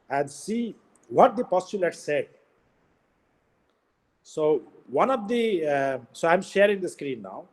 and see what the postulate said. So one of the, so I'm sharing the screen now.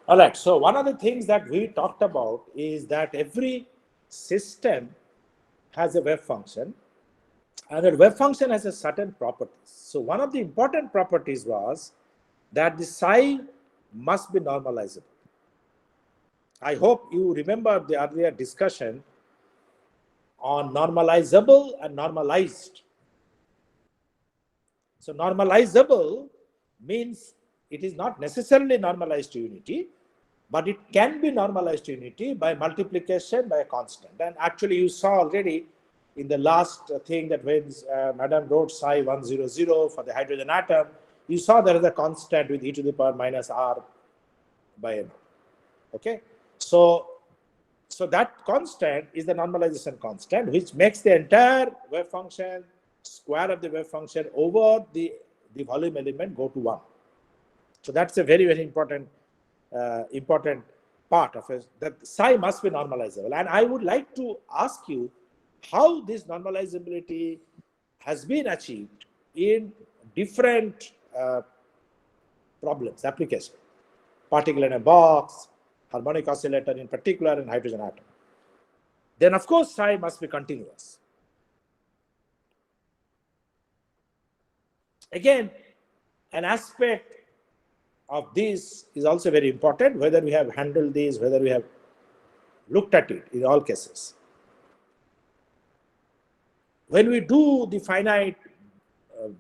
All right. So one of the things that we talked about is that every system has a wave function, and that wave function has a certain properties. So one of the important properties was that the psi must be normalizable. I hope you remember the earlier discussion on normalizable and normalized. So normalizable means it is not necessarily normalized to unity, but it can be normalized to unity by multiplication by a constant. And actually you saw already in the last thing that when Madam wrote psi 100 for the hydrogen atom, you saw there is a constant with e to the power minus r by n. Okay, so that constant is the normalization constant, which makes the entire wave function square of the wave function over the volume element go to 1. So that's a very, very important important part of it, that psi must be normalizable. And I would like to ask you how this normalizability has been achieved in different problems, applications, particle in a box, harmonic oscillator in particular, and hydrogen atom. Then of course psi must be continuous. Again, an aspect of this is also very important, whether we have handled this, whether we have looked at it in all cases. When we do the finite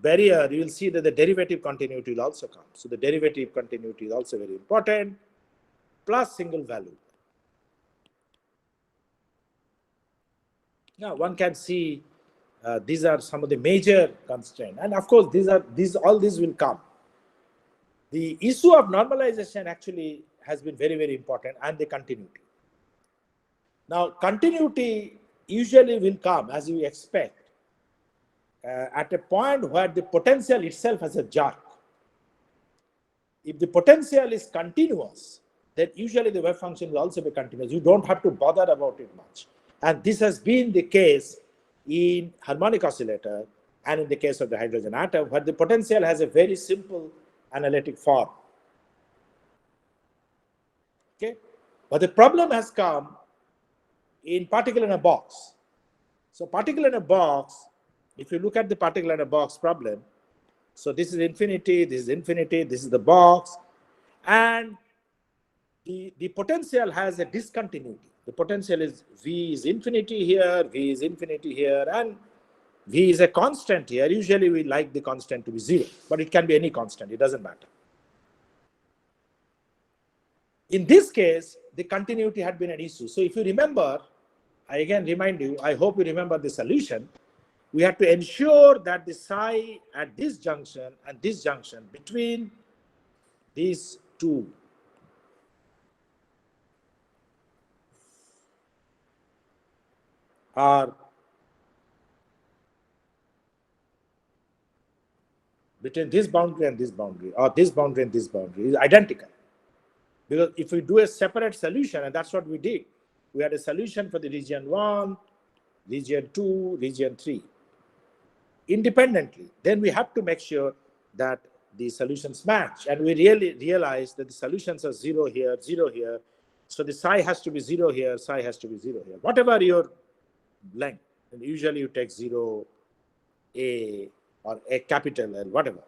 barrier, you will see that the derivative continuity will also come. So the derivative continuity is also very important, plus single value. Now one can see these are some of the major constraints, and of course all these will come. The issue of normalization actually has been very, very important, and the continuity. Now continuity usually will come, as you expect, at a point where the potential itself has a jerk. If the potential is continuous, then usually the wave function will also be continuous. You don't have to bother about it much. And this has been the case in harmonic oscillator and in the case of the hydrogen atom, where the potential has a very simple analytic form. Okay? But the problem has come in particle in a box. So particle in a box, if you look at the particle in a box problem, so this is infinity, this is infinity, this is the box, and the potential has a discontinuity. The potential is V is infinity here, V is infinity here, and V is a constant here. Usually we like the constant to be 0, but it can be any constant, it doesn't matter. In this case, the continuity had been an issue. So if you remember, I again remind you, I hope you remember the solution. We had to ensure that the psi at this junction and this junction between these two are between this boundary and this boundary, or this boundary and this boundary, is identical. Because if we do a separate solution, and that's what we did, we had a solution for the region 1, region 2, region 3, independently. Then we have to make sure that the solutions match. And we really realized that the solutions are 0 here, 0 here. So the psi has to be 0 here, psi has to be 0 here. Whatever your length, and usually you take 0, A, or a capital L, whatever.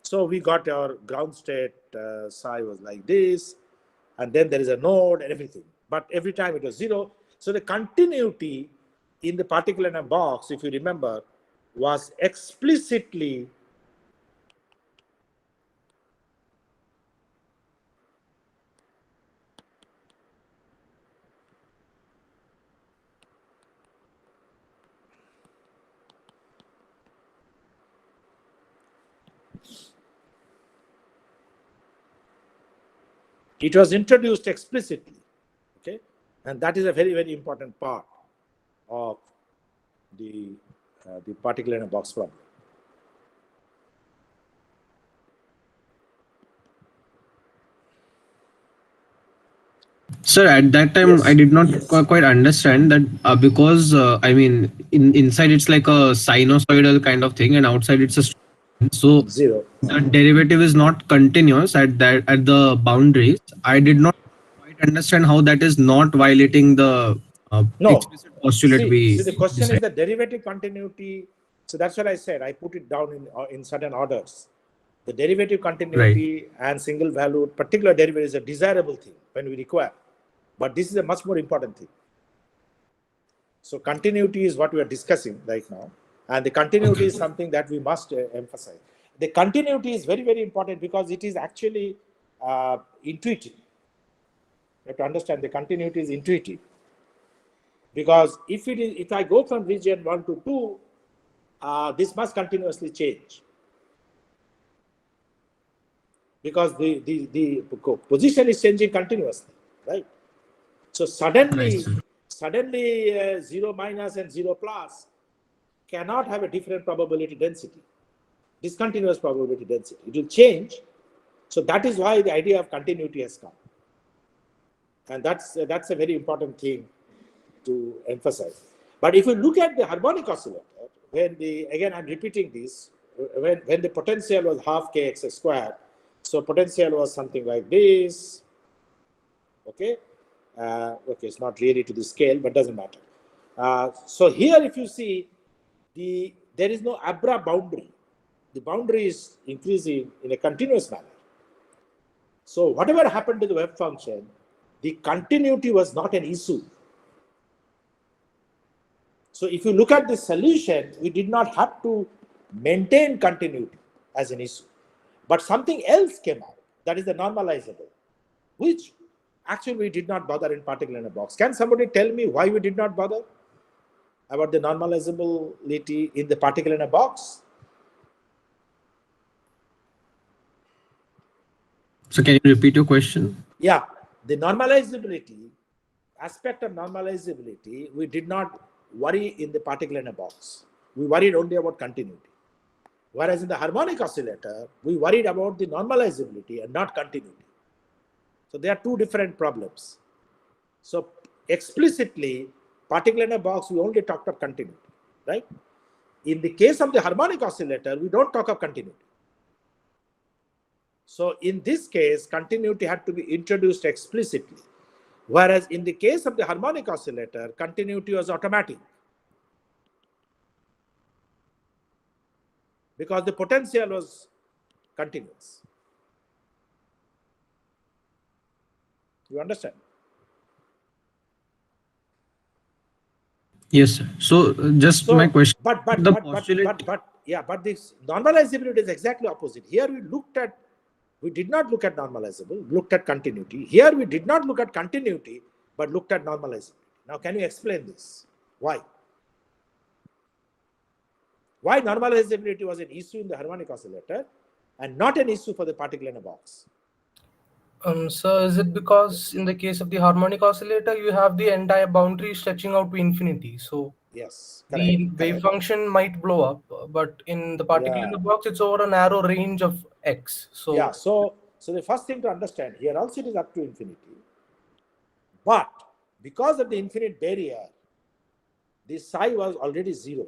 So we got our ground state psi was like this, and then there is a node and everything. But every time it was 0. So the continuity in the particle in a box, if you remember, was explicitly It was introduced explicitly, okay, and that is a very, very important part of the particle in a box problem. Sir, at that time, I Yes. did not quite understand that because I mean, inside it's like a sinusoidal kind of thing, and outside it's a so Zero. the derivative is not continuous at the boundaries. I did not quite understand how that is not violating the No. explicit postulate See, we the question is decide. the derivative continuity. So that's what I said. I put it down in certain orders. The derivative Right. continuity and single valued particular derivative is a desirable thing when we require. But this is a much more important thing. So continuity is what we are discussing right now. And the continuity Okay. is something that we must emphasize. The continuity is very, very important because it is actually intuitive. You have to understand the continuity is intuitive. Because if I go from region 1 to 2, this must continuously change. Because the position is changing continuously, right? So Right, suddenly, sir. 0 minus and 0 plus cannot have a different probability density, discontinuous probability density. It will change. So that is why the idea of continuity has come. And that's a very important thing to emphasize. But if you look at the harmonic oscillator, again I'm repeating this, when the potential was half kx squared, so potential was something like this, okay? Okay, it's not really to the scale, but doesn't matter. So here, if you see, there is no abrupt boundary. The boundary is increasing in a continuous manner. So whatever happened to the wave function, the continuity was not an issue. So if you look at the solution, we did not have to maintain continuity as an issue. But something else came out, that is the normalizable, which actually we did not bother in particle in a box. Can somebody tell me why we did not bother about the normalizability in the particle in a box? So can you repeat your question? Yeah, the normalizability, aspect of normalizability, we did not worry in the particle in a box. We worried only about continuity. Whereas in the harmonic oscillator, we worried about the normalizability and not continuity. So there are two different problems. So explicitly, particle in a box, we only talked of continuity, right? In the case of the harmonic oscillator, we don't talk of continuity. So in this case, continuity had to be introduced explicitly. Whereas in the case of the harmonic oscillator, continuity was automatic. Because the potential was continuous. You understand? Yes, sir. So just my So, question, but but the but but postulate. but but yeah, but this normalizability is exactly opposite. Here we did not look at normalizable, looked at continuity. Here we did not look at continuity, but looked at normalizability. Now, can you explain this? Why? Why normalizability was an issue in the harmonic oscillator and not an issue for the particle in a box? So is it because in the case of the harmonic oscillator, you have the entire boundary stretching out to infinity? So Yes, correct, the wave correct. function might blow up, but in the particle in Yeah, the box, it's over a narrow range of x. yeah. So So the first thing to understand here also it is up to infinity, but because of the infinite barrier, the psi was already zero.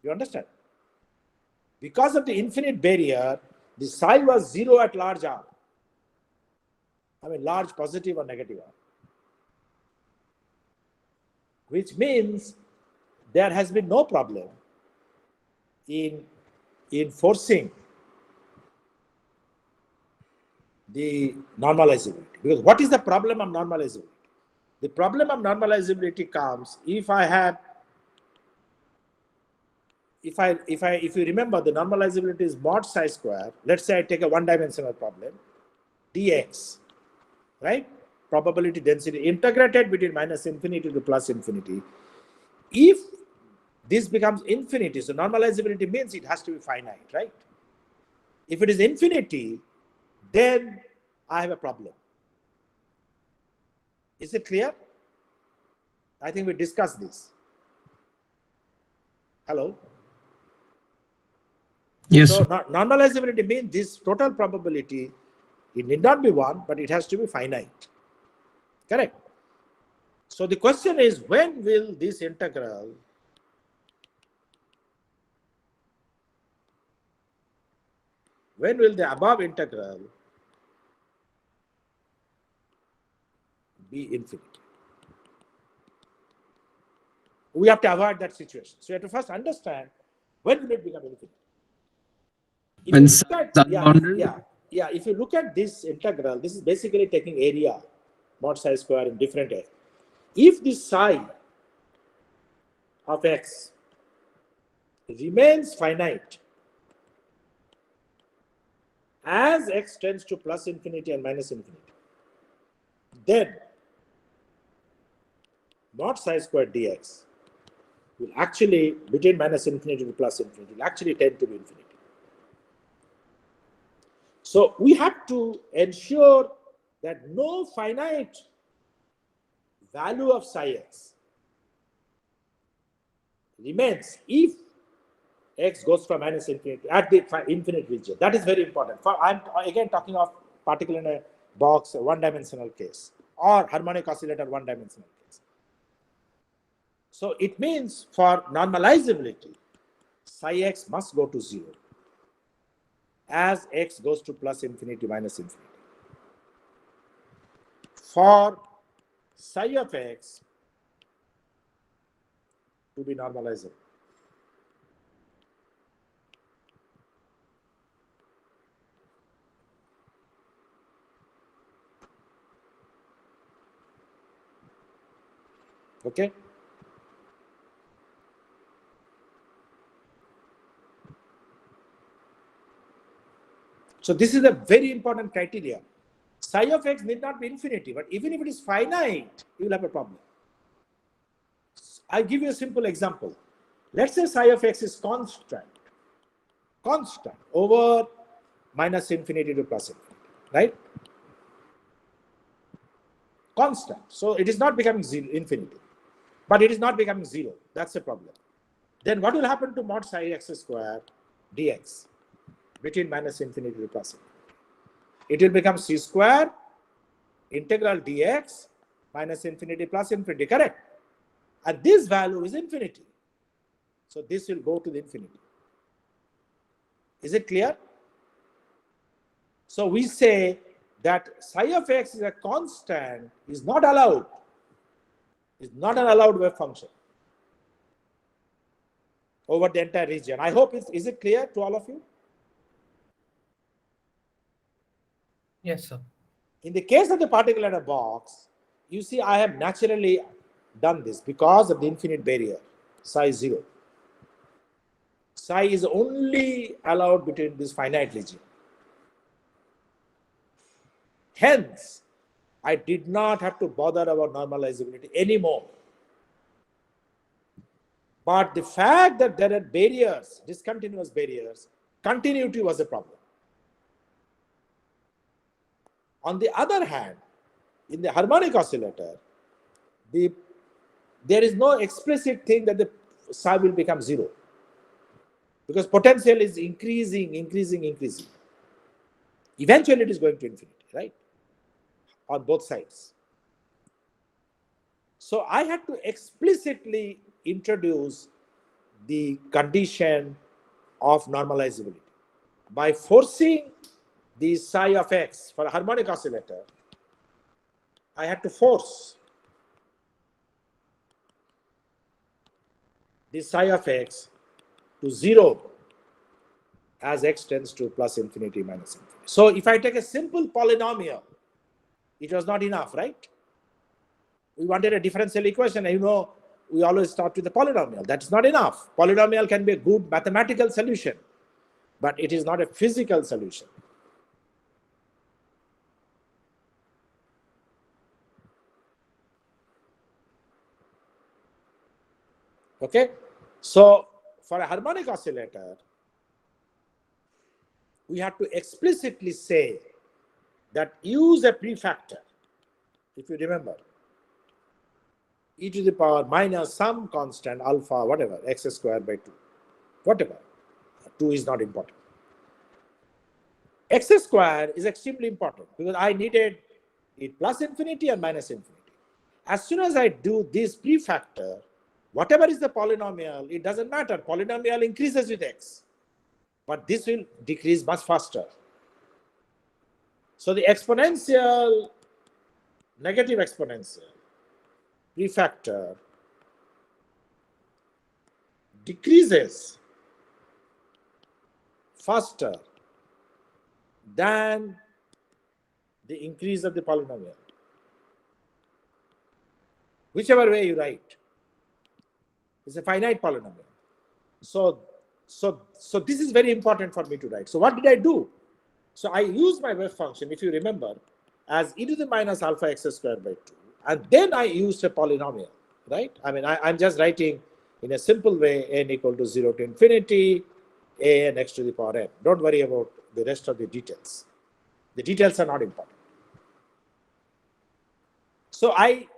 You understand? Because of the infinite barrier, the psi was zero at large r. I mean, large positive or negative r. Which means there has been no problem in forcing the normalizability. Because what is the problem of normalizability? The problem of normalizability comes if I have, if you remember, the normalizability is mod psi square. Let's say I take a one-dimensional problem, dx, right? Probability density integrated between minus infinity to plus infinity. If this becomes infinity, so normalizability means it has to be finite, right? If it is infinity, then I have a problem. Is it clear? I think we discussed this. Hello? Yes, So sir. normalizability means this total probability, it need not be 1, but it has to be finite. Correct? So the question is, when will this integral when will the above integral be infinite? We have to avoid that situation. So you have to first understand when will it become infinite. If When you psi look is at, unbounded, if you look at this integral, this is basically taking area mod psi square in different x. If the psi of x remains finite as x tends to plus infinity and minus infinity, then mod psi square dx will actually, between minus infinity to plus infinity, will actually tend to be infinity. So we have to ensure that no finite value of psi x remains if x goes from minus infinity at the infinite region. That is very important. I'm again talking of particle in a box, a one-dimensional case, or harmonic oscillator one-dimensional case. So it means for normalizability, psi x must go to 0 as x goes to plus infinity minus infinity. For psi of x to be normalizable, okay? So this is a very important criteria. Psi of x need not be infinity, but even if it is finite, you will have a problem. I'll give you a simple example. Let's say psi of x is constant over minus infinity to plus infinity, right? Constant. So it is not becoming infinity, but it is not becoming 0. That's the problem. Then what will happen to mod psi x square dx between minus infinity to plus infinity? It will become c square integral dx minus infinity plus infinity, correct? And this value is infinity. So this will go to the infinity. Is it clear? So we say that psi of x is a constant, is not allowed. Is not an allowed wave function over the entire region. I hope is it clear to all of you? Yes, sir. In the case of the particle in a box, you see I have naturally done this because of the infinite barrier, psi 0. Psi is only allowed between this finite region. Hence, I did not have to bother about normalizability anymore. But the fact that there are barriers, discontinuous barriers, continuity was a problem. On the other hand, in the harmonic oscillator, there is no explicit thing that the psi will become 0. Because potential is increasing. Eventually it is going to infinity, right? On both sides. So I had to explicitly introduce the condition of normalizability. By forcing the psi of x for a harmonic oscillator, I had to force the psi of x to 0 as x tends to plus infinity minus infinity. So if I take a simple polynomial, it was not enough, right? We wanted a differential equation, and we always start with the polynomial. That's not enough. Polynomial can be a good mathematical solution, but it is not a physical solution. Okay? So for a harmonic oscillator, we have to explicitly say that use a prefactor, if you remember, e to the power minus some constant alpha, whatever, x squared by 2, whatever. 2 is not important. X squared is extremely important because I needed it plus infinity and minus infinity. As soon as I do this prefactor, whatever is the polynomial, it doesn't matter. Polynomial increases with x, but this will decrease much faster. So the exponential, negative exponential prefactor decreases faster than the increase of the polynomial. Whichever way you write, it's a finite polynomial. So this is very important for me to write. So what did I do? So I used my wave function, if you remember, as e to the minus alpha x squared by 2. And then I used a polynomial, right? I mean, I'm just writing in a simple way, n equal to 0 to infinity, a n x to the power n. Don't worry about the rest of the details. The details are not important. So I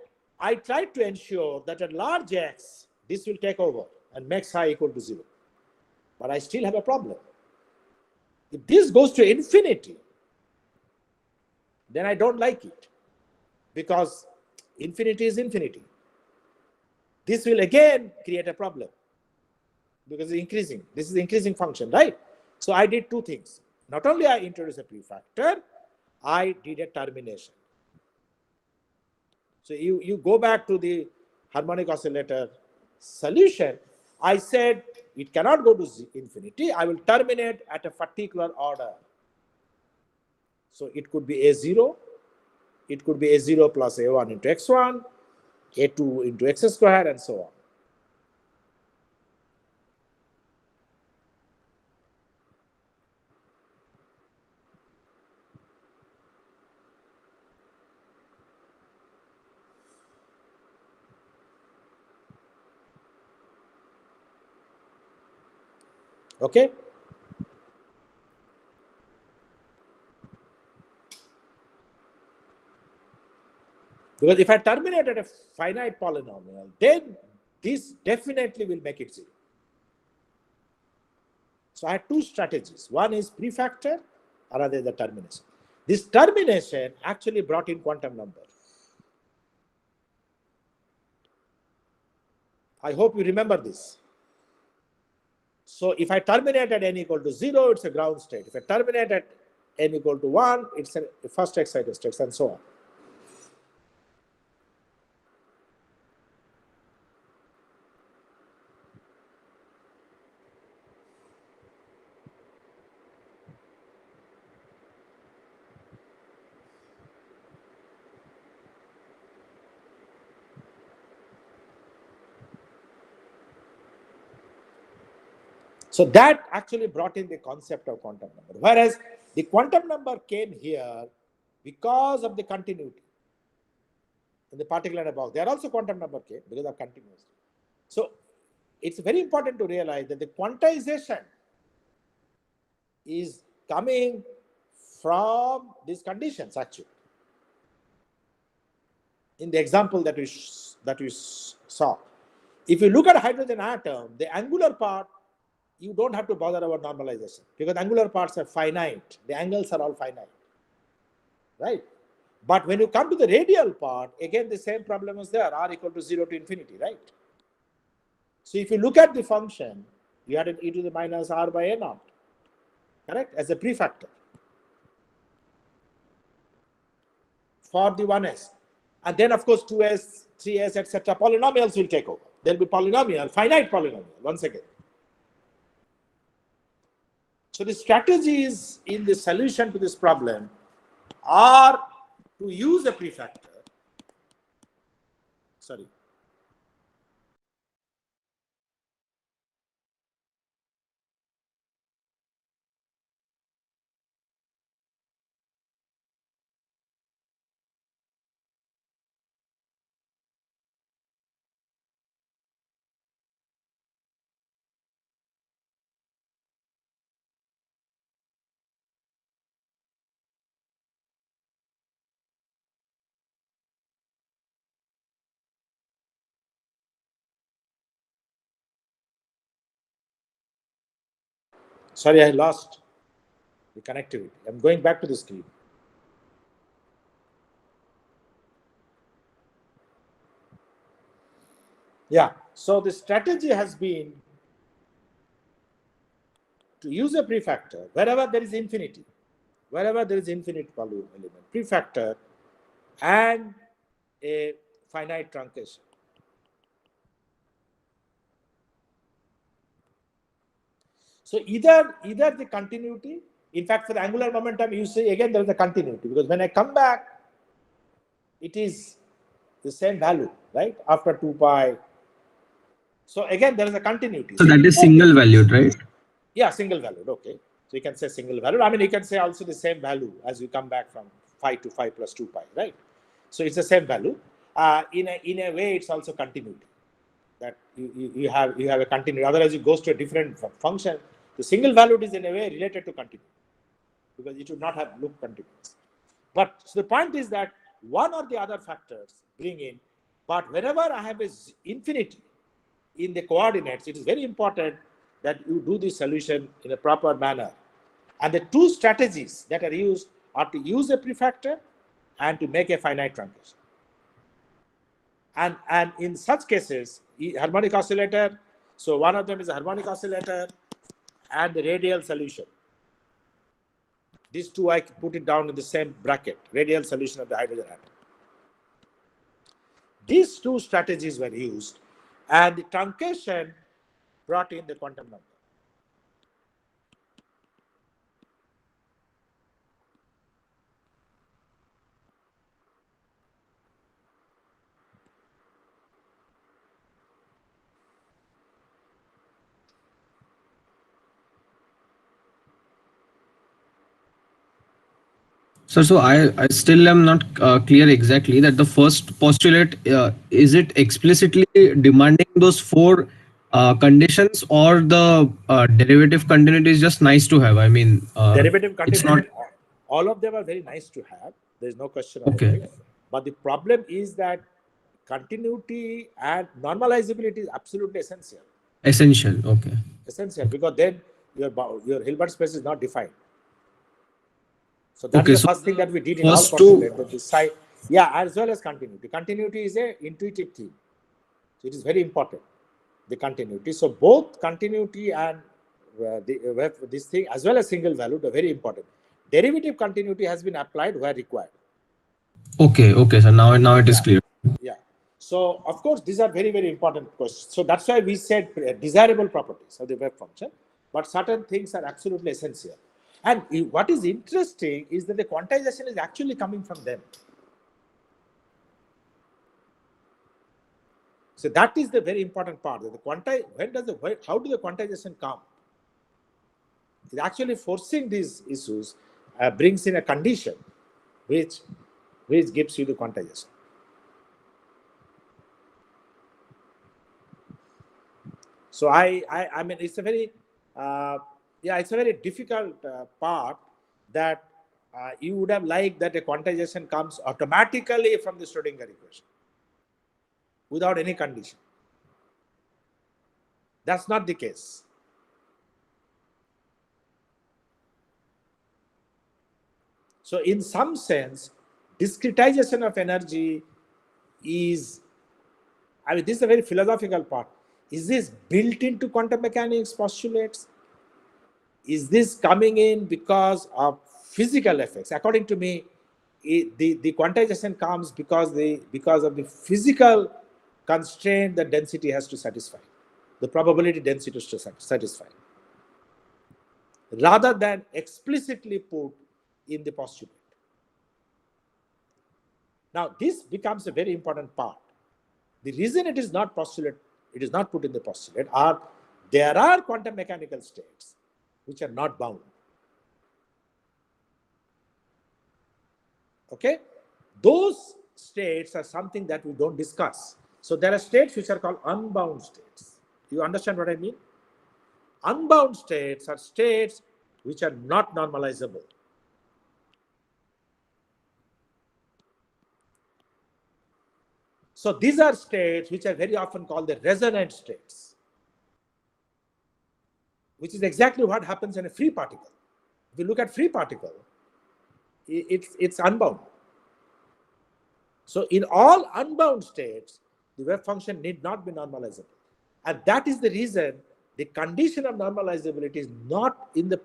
tried to ensure that at large x, this will take over and makes psi equal to 0. But I still have a problem. If this goes to infinity, then I don't like it because infinity is infinity. This will again create a problem because it's increasing. This is the increasing function, right? So I did two things. Not only I introduced a prefactor, I did a termination. So you go back to the harmonic oscillator solution. I said it cannot go to infinity. I will terminate at a particular order. So it could be A0, it could be A0 plus A1 into x1, A2 into x squared, and so on. Okay? Because if I terminate at a finite polynomial, then this definitely will make it 0. So I had two strategies. One is prefactor, another is the termination. This termination actually brought in quantum number. I hope you remember this. So if I terminate at n equal to 0, it's a ground state. If I terminate at n equal to 1, it's a first excited state, and so on. So that actually brought in the concept of quantum number. Whereas the quantum number came here because of the continuity in the particle and a box. There also quantum number came because of continuity. So it's very important to realize that the quantization is coming from these conditions actually. In the example that we saw, if you look at a hydrogen atom, the angular part, you don't have to bother about normalization because angular parts are finite. The angles are all finite, right? But when you come to the radial part, again, the same problem is there, r equal to 0 to infinity, right? So if you look at the function, you had an e to the minus r by a naught, correct, as a prefactor for the 1s. And then, of course, 2s, 3s, etc. Polynomials will take over. There will be polynomial, finite polynomial, once again. So the strategies in the solution to this problem are to use a prefactor. Sorry. Sorry, I lost the connectivity. I'm going back to the screen. Yeah, so the strategy has been to use a prefactor wherever there is infinity, wherever there is infinite volume element, prefactor and a finite truncation. So either the continuity, in fact, for the angular momentum, you see again there is a continuity, because when I come back, it is the same value, right? After 2 pi. So again, there is a continuity. So that is single valued, right? Yeah, single valued. Okay. So you can say single valued. I mean, you can say also the same value as you come back from 5 to 5 plus 2 pi, right? So it's the same value. In a way, it's also continuity. That you have a continuity. Otherwise, it goes to a different function. The single valued is in a way related to continuity, because it should not have looked continuous. But so the point is that one or the other factors bring in, but whenever I have a infinity in the coordinates, it is very important that you do the solution in a proper manner. And the two strategies that are used are to use a prefactor and to make a finite truncation. And in such cases, harmonic oscillator, so one of them is a harmonic oscillator and the radial solution. These two I put it down in the same bracket, radial solution of the hydrogen atom. These two strategies were used, and the truncation brought in the quantum number. So I still am not clear exactly that the first postulate, is it explicitly demanding those four conditions, or the derivative continuity is just nice to have? I mean, Derivative it's not. continuity, all of them are very nice to have. There's no question about Okay. it. But the problem is that continuity and normalizability is absolutely essential. Essential. Okay. Essential, because then your Hilbert space is not defined. So that's Okay. the So first thing that we did in all first two. postulates. That the side, yeah, as well as continuity. Continuity is a intuitive thing. So it is very important, the continuity. So both continuity and this thing as well as single valued are very important. Derivative continuity has been applied where required. Okay. Okay. So now it is Yeah. clear. Yeah. So of course these are very, very important questions. So that's why we said desirable properties of the wave function, but certain things are absolutely essential. And what is interesting is that the quantization is actually coming from them. So that is the very important part. That the how do the quantization come? It's actually forcing these issues brings in a condition which gives you the quantization. So I mean, it's a very it's a very difficult part that you would have liked that a quantization comes automatically from the Schrodinger equation without any condition. That's not the case. So in some sense, discretization of energy is, I mean, this is a very philosophical part. Is this built into quantum mechanics postulates? Is this coming in because of physical effects? According to me, the quantization comes because of the physical constraint that density has to satisfy, the probability density to satisfy, rather than explicitly put in the postulate. Now, this becomes a very important part. The reason it is not postulate, it is not put in the postulate, are there are quantum mechanical states which are not bound. Okay? Those states are something that we don't discuss. So there are states which are called unbound states. You understand what I mean? Unbound states are states which are not normalizable. So these are states which are very often called the resonant states. which is exactly what happens in a free particle. If you look at free particle, it's unbound. So in all unbound states, the wave function need not be normalizable. And that is the reason the condition of normalizability is not in the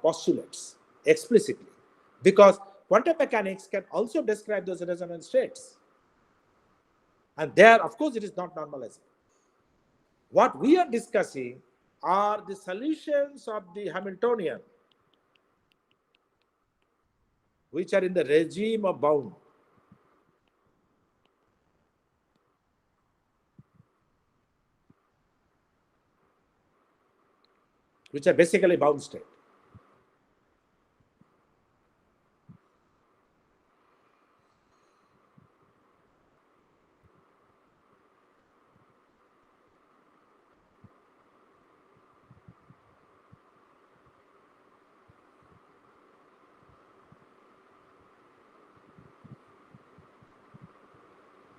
postulates explicitly, because quantum mechanics can also describe those resonance states. And there, of course, it is not normalizable. What we are discussing are the solutions of the Hamiltonian, which are in the regime of bound. Which are basically bound state.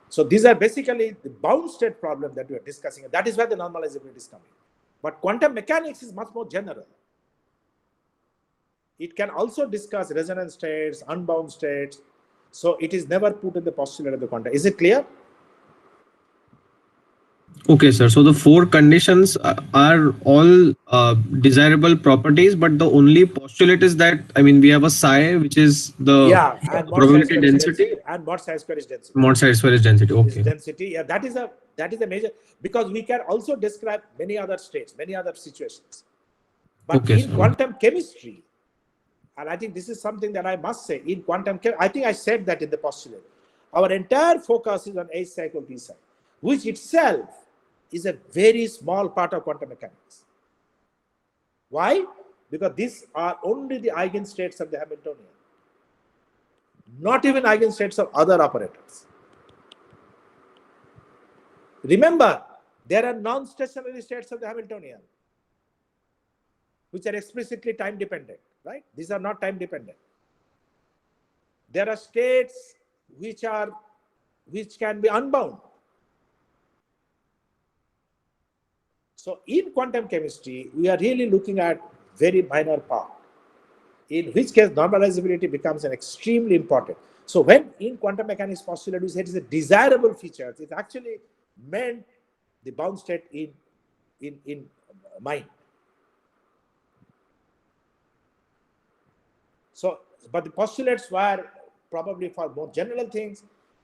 So these are basically the bound state problem that we are discussing. And that is where the normalizability is coming. But quantum mechanics is much more general. It can also discuss resonance states, unbound states. So it is never put in the postulate of the quantum. Is it clear? Okay, sir. So the four conditions are all desirable properties, but the only postulate is that, I mean, we have a psi, which is the and mod probability psi square is density. and mod psi square is density. Mod psi square is density. Is Okay. density. Yeah, that is a major, because we can also describe many other states, many other situations. But Okay, in sir. quantum chemistry, and I think this is something that I must say, in quantum chemistry, I think I said that in the postulate, our entire focus is on H psi equal T psi, which itself is a very small part of quantum mechanics. Why? Because these are only the eigenstates of the Hamiltonian, not even eigenstates of other operators. Remember, there are non-stationary states of the Hamiltonian, which are explicitly time dependent, right? These are not time dependent. There are states which can be unbound. So in quantum chemistry, we are really looking at very minor part, in which case normalizability becomes an extremely important. So when in quantum mechanics postulate we say it is a desirable feature, it actually meant the bound state in mind. So, but the postulates were probably for more general things.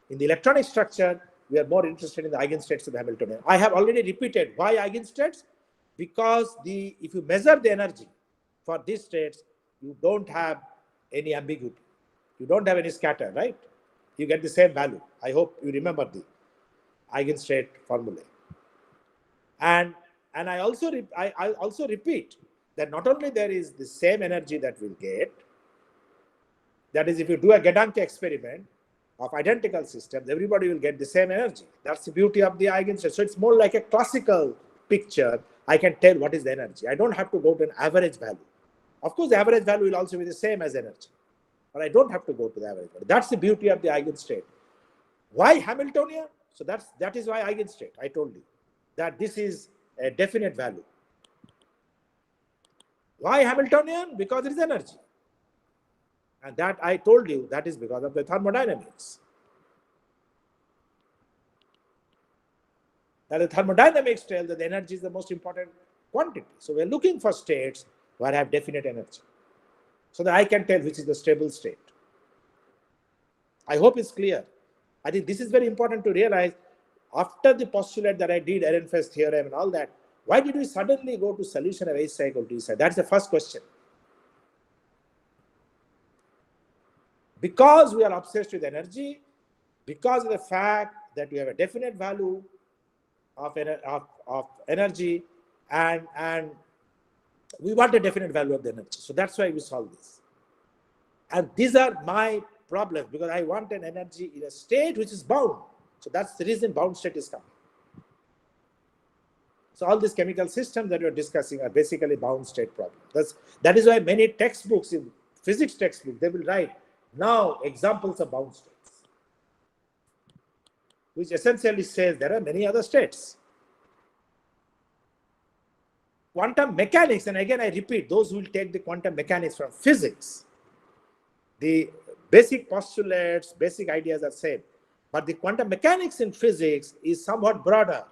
In the electronic structure, we are more interested in the eigenstates of the Hamiltonian. I have already repeated why eigenstates, because if you measure the energy for these states, you don't have any ambiguity. You don't have any scatter, right? You get the same value. I hope you remember the eigenstate formulae. And I also repeat that not only there is the same energy that we'll get, that is, if you do a Gedanke experiment of identical systems, everybody will get the same energy. That's the beauty of the eigenstate. So it's more like a classical picture. I can tell what is the energy. I don't have to go to an average value. Of course, the average value will also be the same as energy, but I don't have to go to the average value. That's the beauty of the eigenstate. Why Hamiltonian? So that is why eigenstate. I told you that this is a definite value. Why Hamiltonian? Because it is energy. And that I told you, that is because of the thermodynamics. That the thermodynamics tell that the energy is the most important quantity. So we're looking for states where I have definite energy, so that I can tell which is the stable state. I hope it's clear. I think this is very important to realize. After the postulate that I did, Ehrenfest theorem and all that, why did we suddenly go to solution of H psi equal T psi? That's the first question. Because we are obsessed with energy, because of the fact that we have a definite value of energy, and we want a definite value of the energy. So that's why we solve this. And these are my problems, because I want an energy in a state which is bound. So that's the reason bound state is coming. So all these chemical systems that we're discussing are basically bound state problems. That is why many textbooks, in physics textbook, they will write now examples of bound states, which essentially says there are many other states. quantum mechanics, and again I repeat, those who will take the quantum mechanics from physics, the basic postulates, basic ideas are same. But the quantum mechanics in physics is somewhat broader.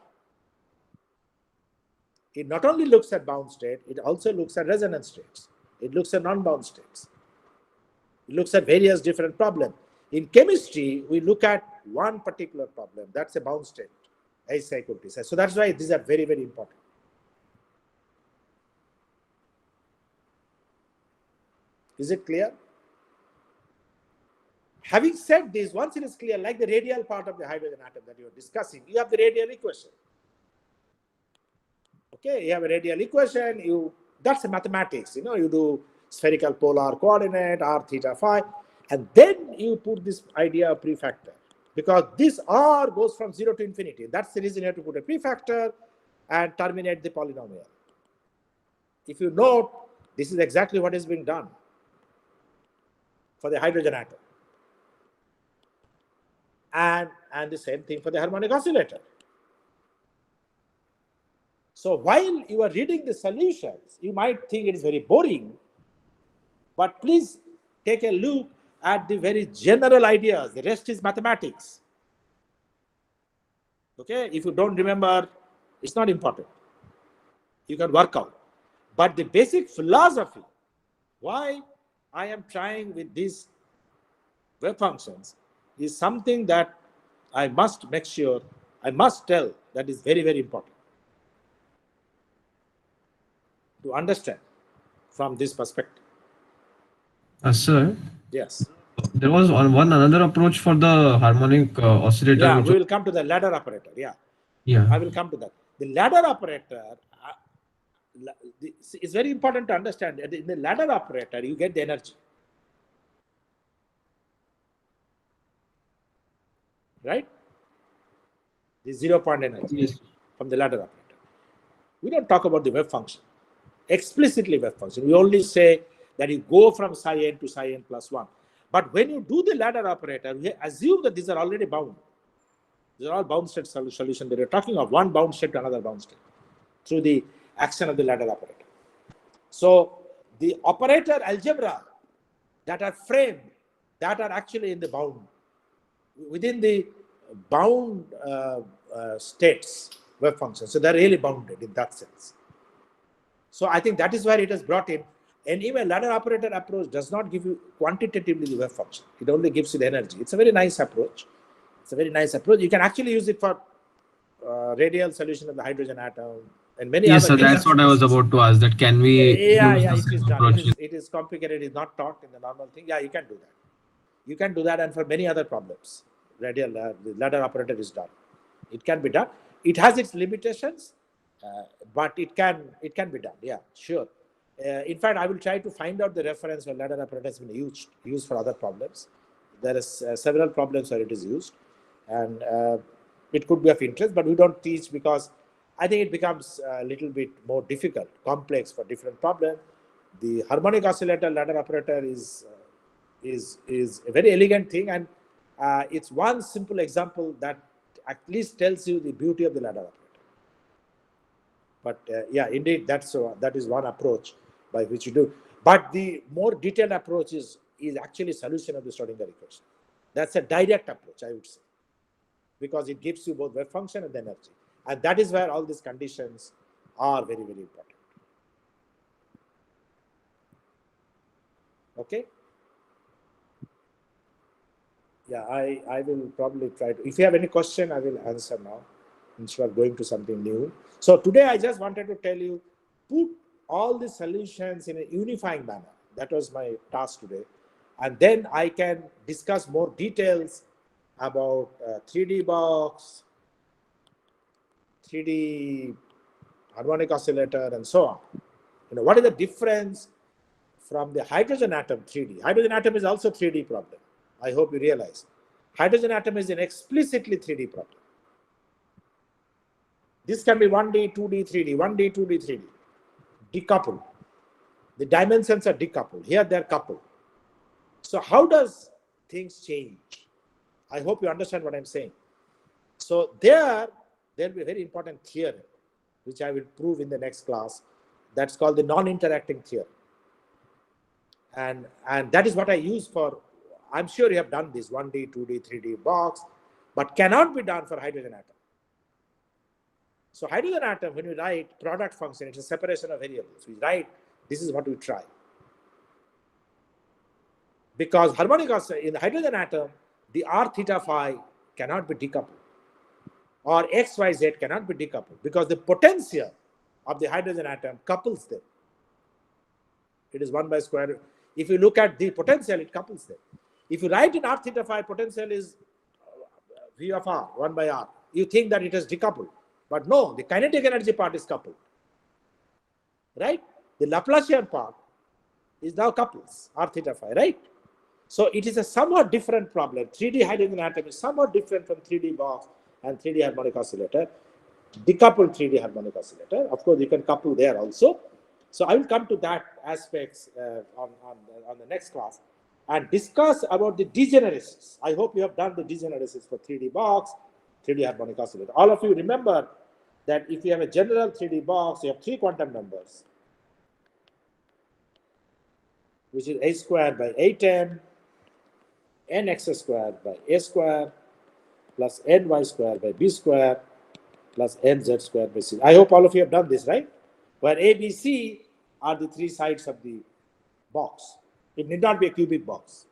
It not only looks at bound state, it also looks at resonance states. It looks at non-bound states. It looks at various different problems. In chemistry, we look at one particular problem. That's a bound state, H equal to T. So that's why these are very, very important. Is it clear? Having said this, once it is clear, like the radial part of the hydrogen atom that you are discussing, you have the radial equation. Okay, you have a radial equation, that's a mathematics, you do spherical polar coordinate, r, theta, phi, and then you put this idea of prefactor. Because this r goes from 0 to infinity. That's the reason you have to put a prefactor and terminate the polynomial. If you note, this is exactly what is being done for the hydrogen atom. And the same thing for the harmonic oscillator. So while you are reading the solutions, you might think it is very boring, but please take a look at the very general ideas. The rest is mathematics. Okay, if you don't remember, it's not important. You can work out. But the basic philosophy, why I am trying with these wave functions, is something that I must make sure, I must tell that is very, very important to understand from this perspective. Sir, Yes. there was one another approach for the harmonic oscillator. Yeah, which we will come to the ladder operator. Yeah. Yeah. I will come to that. The ladder operator is very important to understand. In the ladder operator, you get the energy. Right? The 0 point energy from the ladder operator. We don't talk about the wave function. Explicitly wave function. We only say that you go from psi n to psi n plus 1. But when you do the ladder operator, we assume that these are already bound. These are all bound state solution that you're talking of, one bound state to another bound state through the action of the ladder operator. So the operator algebra that are framed, that are actually in the bound, within the bound states wave function. So they're really bounded in that sense. So I think that is where it is brought in. And even ladder operator approach does not give you quantitatively the wave function. It only gives you the energy. It's a very nice approach. It's a very nice approach. You can actually use it for radial solution of the hydrogen atom and many other. Yes, so that's what I was about to ask. That can we? Yeah, it is done. It is complicated. It is not taught in the normal thing. Yeah, you can do that. You can do that, and for many other problems, radial the ladder operator is done. It can be done. It has its limitations, but it can be done. Yeah, sure. In fact, I will try to find out the reference where ladder operator has been used for other problems. There is several problems where it is used, and it could be of interest, but we don't teach because I think it becomes a little bit more difficult, complex for different problems. The harmonic oscillator ladder operator is a very elegant thing, and it's one simple example that at least tells you the beauty of the ladder operator. But yeah, indeed, that is one approach by which you do. But the more detailed approach is actually solution of the Schrodinger equation. That's a direct approach, I would say, because it gives you both wave function and energy. And that is where all these conditions are very, very important. Okay? Yeah, I will probably try to. If you have any question, I will answer now instead of going to something new. So today I just wanted to tell you, put all the solutions in a unifying manner. That was my task today. And then I can discuss more details about 3D box, 3D harmonic oscillator, and so on. What is the difference from the hydrogen atom 3D? Hydrogen atom is also 3D problem. I hope you realize. Hydrogen atom is an explicitly 3D problem. This can be 1D, 2D, 3D, 1D, 2D, 3D. Decoupled. The dimensions are decoupled. Here they are coupled. So how does things change? I hope you understand what I'm saying. So there will be a very important theorem, which I will prove in the next class, That's called the non-interacting theorem. And that is what I use for, I'm sure you have done this 1D, 2D, 3D box, but cannot be done for hydrogen atom. So hydrogen atom, when we write product function, it's a separation of variables. We write, this is what we try. Because harmonic oscillator, in the hydrogen atom, the R theta phi cannot be decoupled, or X, Y, Z cannot be decoupled, because the potential of the hydrogen atom couples them. It is 1 by square root. If you look at the potential, it couples them. If you write in R theta phi, potential is V of R, 1 by R. You think that it is decoupled. But no, the kinetic energy part is coupled. Right? The Laplacian part is now couples, R theta phi, right? So it is a somewhat different problem. 3D hydrogen atom is somewhat different from 3D box and 3D harmonic oscillator. Decoupled 3D harmonic oscillator. Of course, you can couple there also. So I will come to that aspects on the next class and discuss about the degeneracies. I hope you have done the degeneracies for 3D box, 3D harmonic oscillator. All of you remember that if you have a general 3D box, you have 3 quantum numbers, which is a squared by 8m, nx squared by a squared, plus ny squared by b squared, plus nz squared by c. I hope all of you have done this, right? Where A, B, C are the 3 sides of the box. It need not be a cubic box.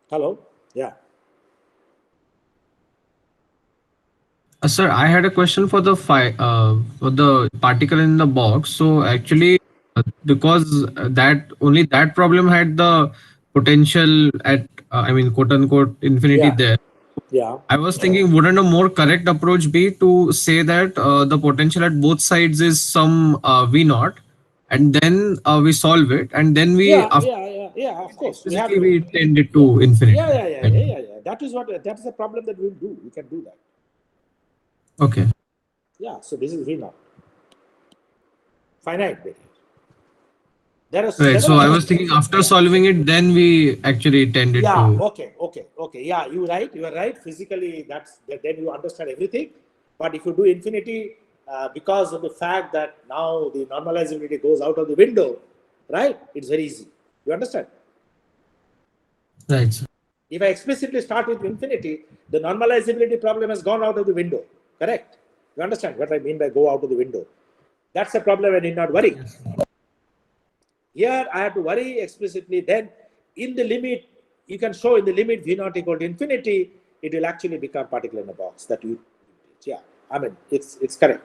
Hello? Yeah. Sir, I had a question for the particle in the box. So actually, because that only that problem had the potential at I mean, quote unquote infinity Yeah. there. Yeah. I was thinking, wouldn't a more correct approach be to say that the potential at both sides is some V naught, and then we solve it, and then we Yeah, after of course. We have we tend it to infinity. yeah. That is a problem that we'll do. We can do that. Okay. Yeah, so this is V naught. Finite variable. There are Right. So I was thinking after solving it, then we actually tended to. Okay. Yeah, you are right. Physically, then you understand everything. But if you do infinity, because of the fact that now the normalizability goes out of the window, right? It's very easy. You understand? Right. Sir. If I explicitly start with infinity, the normalizability problem has gone out of the window. Correct? You understand what I mean by go out of the window? That's a problem I need not worry. Yes. Here I have to worry explicitly. Then in the limit, you can show in the limit V naught equal to infinity, it will actually become particle in a box that you, yeah, I mean, it's correct.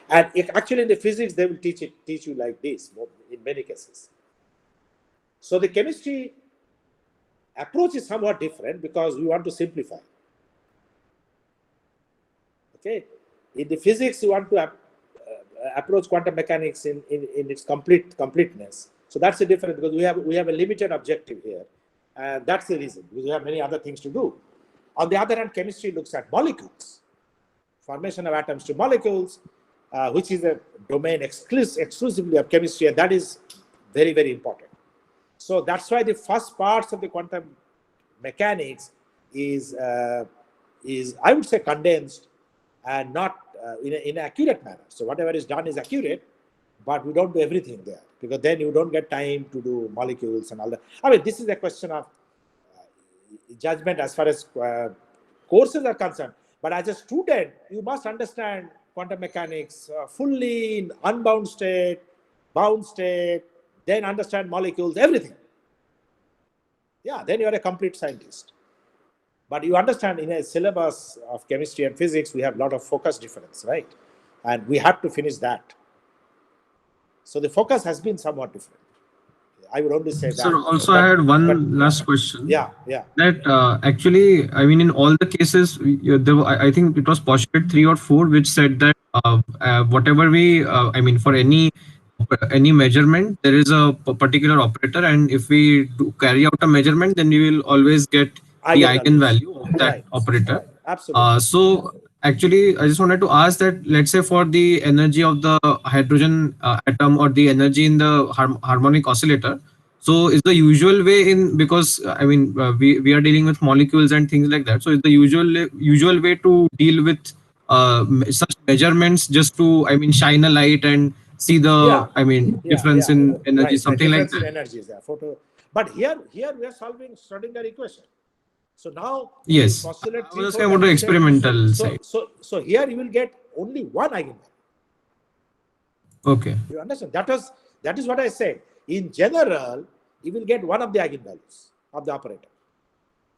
And actually in the physics, they will teach you like this in many cases. So the chemistry approach is somewhat different because we want to simplify. Okay. In the physics, you want to approach quantum mechanics in its completeness. So that's the difference, because we have a limited objective here, and that's the reason, because we have many other things to do. On the other hand, chemistry looks at molecules, formation of atoms to molecules, which is a domain exclusively of chemistry, and that is very, very important. So that's why the first parts of the quantum mechanics is I would say condensed and not in an accurate manner. So whatever is done is accurate, but we don't do everything there, because then you don't get time to do molecules and all that. I mean, this is a question of judgment as far as courses are concerned. But as a student, you must understand quantum mechanics fully in unbound state, bound state, then understand molecules, everything. Yeah, then you are a complete scientist. But you understand in a syllabus of chemistry and physics, we have a lot of focus difference, right? And we have to finish that. So the focus has been somewhat different. I would only say that. Sir, also I had one last question. Yeah. That actually, I mean, in all the cases, I think it was postulate 3 or 4, which said that whatever we, I mean, for any measurement, there is a particular operator, and if we carry out a measurement, then we will always get the eigenvalue of that operator. Right. Absolutely. So actually, I just wanted to ask that, let's say for the energy of the hydrogen atom or the energy in the harmonic oscillator, so is the usual way in, because I mean we are dealing with molecules and things like that, so is the usual way to deal with such measurements just to, I mean, shine a light and see the, Yeah. I mean, Yeah, difference yeah, in energy, right. The something like difference in that? energies there. But here we are solving Schrodinger equation. So now you Yes, postulate I was just 3-4 about the dimension. experimental side. So here you will get only one eigenvalue. Okay. You understand? That is what I said. In general, you will get one of the eigenvalues of the operator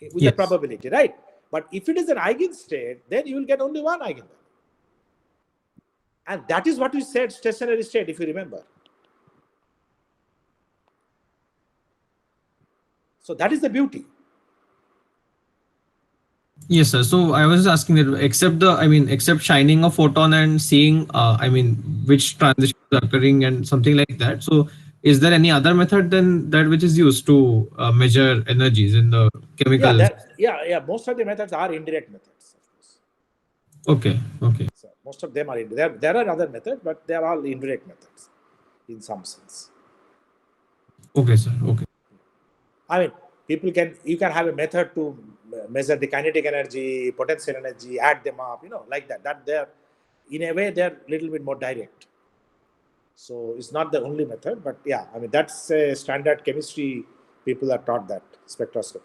with the Yes. probability, right? But if it is an eigenstate, then you will get only one eigenvalue. And that is what we said stationary state, if you remember. So that is the beauty. Yes, sir. So I was asking that except shining a photon and seeing, which transition is occurring and something like that. So is there any other method than that which is used to measure energies in the chemical? Most of the methods are indirect methods, of course. Okay. Okay. So most of them are indirect. There are other methods, but they are all indirect methods in some sense. Okay, sir. Okay. I mean, you can have a method to measure the kinetic energy, potential energy, add them up, like that. That they're in a way they're a little bit more direct. So it's not the only method, but yeah, I mean that's a standard chemistry. People are taught that spectroscopy.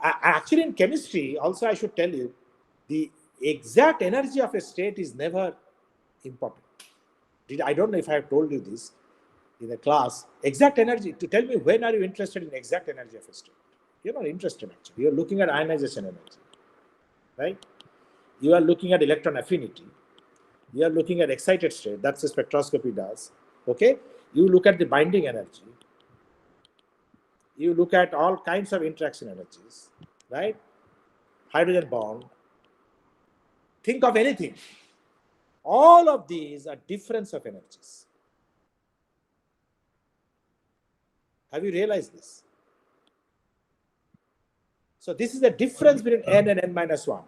Actually, in chemistry, also I should tell you, the exact energy of a state is never important. I don't know if I have told you this in the class. Exact energy, to tell me when are you interested in exact energy of a state? You're not interested actually. You're looking at ionization energy, right? You are looking at electron affinity. You are looking at excited state. That's what spectroscopy does. Okay? You look at the binding energy. You look at all kinds of interaction energies, right? Hydrogen bond. Think of anything. All of these are difference of energies. Have you realized this? So this is the difference between n and n minus 1,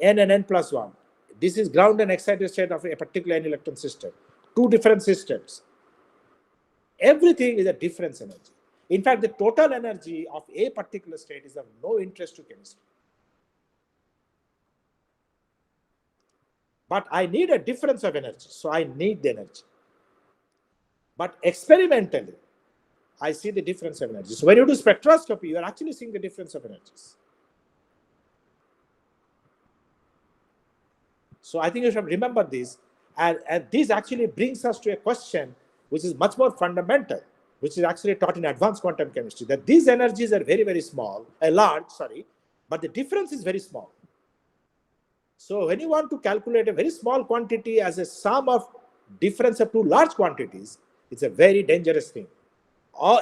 n and n plus 1. This is ground and excited state of a particular n electron system. Two different systems. Everything is a difference energy. In fact, the total energy of a particular state is of no interest to chemistry. But I need a difference of energy, so I need the energy. But experimentally, I see the difference of energy. So when you do spectroscopy, you are actually seeing the difference of energies. So I think you should remember this. And this actually brings us to a question which is much more fundamental, which is actually taught in advanced quantum chemistry, that these energies are very, very small, large, but the difference is very small. So when you want to calculate a very small quantity as a sum of difference of two large quantities, it's a very dangerous thing.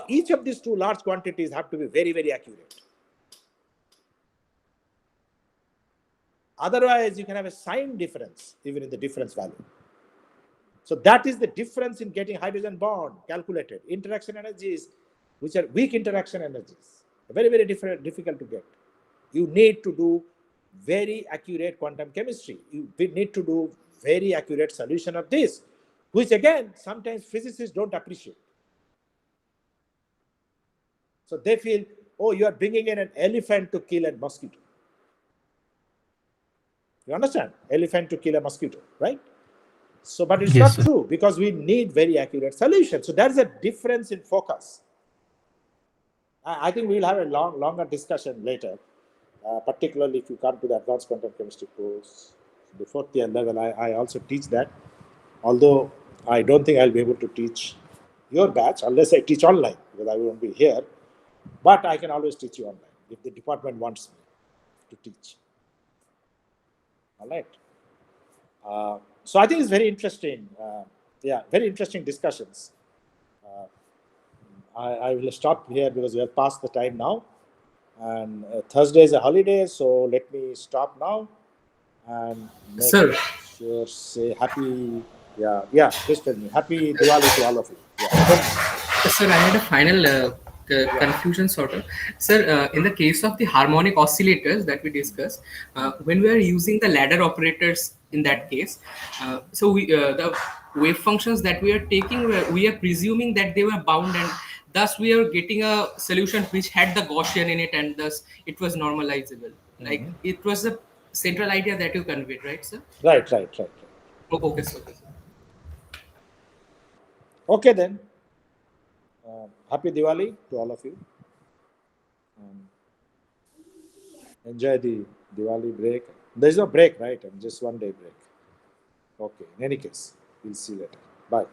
Each of these two large quantities have to be very, very accurate. Otherwise, you can have a sign difference even in the difference value. So that is the difference in getting hydrogen bond calculated. Interaction energies, which are weak interaction energies, very, very difficult to get. You need to do very accurate quantum chemistry. You need to do very accurate solution of this, which again, sometimes physicists don't appreciate. So they feel, oh, you are bringing in an elephant to kill a mosquito. You understand? Elephant to kill a mosquito, right? So, but it's Yes, not true, because we need very accurate solutions. So there is a difference in focus. I think we'll have a longer discussion later, particularly if you come to the advanced quantum chemistry course, the 4th year level. I also teach that, although I don't think I'll be able to teach your batch unless I teach online, because I won't be here. But I can always teach you online if the department wants me to teach. All right. So I think it's very interesting. Very interesting discussions. I will stop here because we have passed the time now. And Thursday is a holiday, so let me stop now and Sir. Sure say happy. Please tell me. Happy Diwali to all of you. Sir, I had a final confusion sort of. Sir, in the case of the harmonic oscillators that we discussed, when we are using the ladder operators in that case, the wave functions that we are taking, we are presuming that they were bound, and thus we are getting a solution which had the Gaussian in it, and thus it was normalizable. Like it was a central idea that you conveyed, right, sir? Right. Oh, okay, sir. Okay then. Happy Diwali to all of you. Enjoy the Diwali break. There's no break, right? Just 1 day break. Okay. In any case, we'll see you later. Bye.